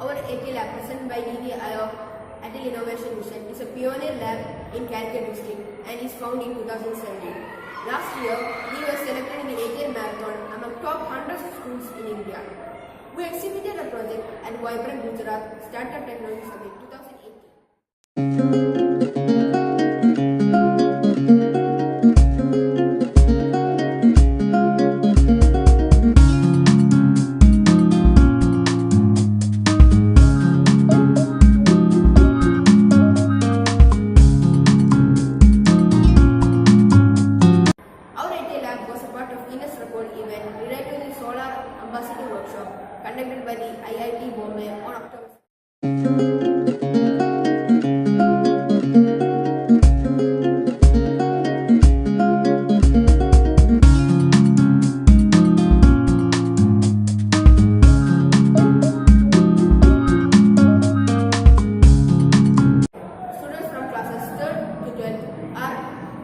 Our AT lab, presented by DDI of Atal Innovation Mission, is a pioneer lab in Calicut district and is found in 2017. Last year, we were selected in the ATL marathon among top 100 schools in India. We exhibited a project at Vibrant Gujarat Startup Technology Summit 2018. Ambassador workshop conducted by the IIT Bombay on October. Students from classes 3rd to 12th are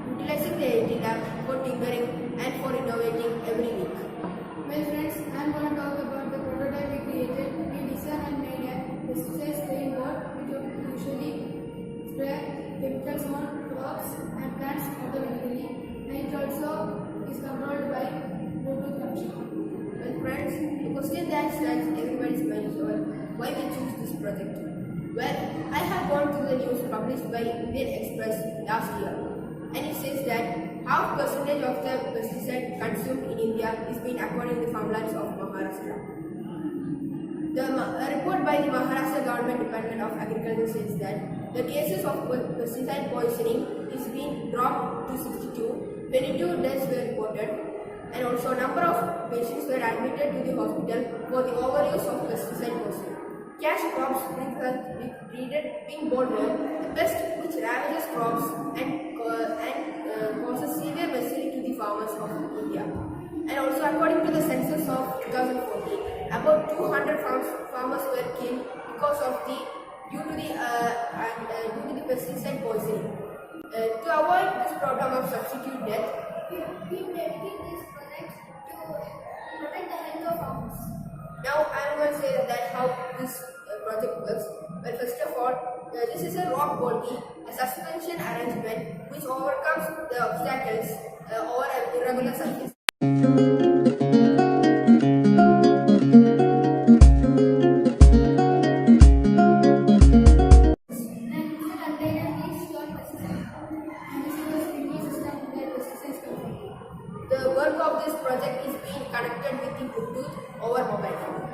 utilizing the AIT lab for tinkering and for innovating every week. Well friends, I am going to talk about the prototype we created. We designed and made a pesticide spraying board which usually spray chemicals on crops and plants automatically, and it also is controlled by Bluetooth connection. Well friends, the question that stands everybody's mind is why we choose this project. Well, I have gone through the news published by Indian Express last year, and it says that half percentage of the pesticide consumed in India is being acquired in the farmlands of Maharashtra. A report by the Maharashtra Government Department of Agriculture says that the cases of pesticide poisoning is being dropped to 62, 22 deaths were reported, and also a number of patients were admitted to the hospital for the overuse of pesticide poisoning. Cash crops with breeded pink bollworm, a pest which ravages crops and causes severe misery to the farmers of India. And also, according to the census of 2014, about 200 farmers were killed because of due to the pesticide poisoning. To avoid this problem of substitute death, we dedicated this project to protect the health of farmers. Now I am going to say that how this project works. Well, first of all, this is a rock body, a suspension arrangement which overcomes the obstacles over an irregular surface. The work of this project is being connected with the Bluetooth over mobile phone.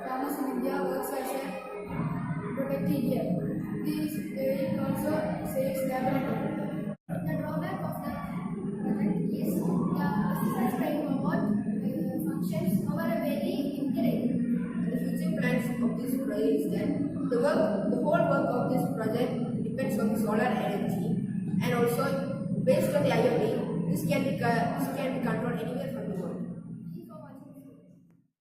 Farmers in India works as a protective gear. This it also saves labor and water. The drawback of the project is the pesticide spraying robot functions over a very limited area. The future plans of this project is that the whole work of this project depends on the solar energy, and also based on the IoT, this can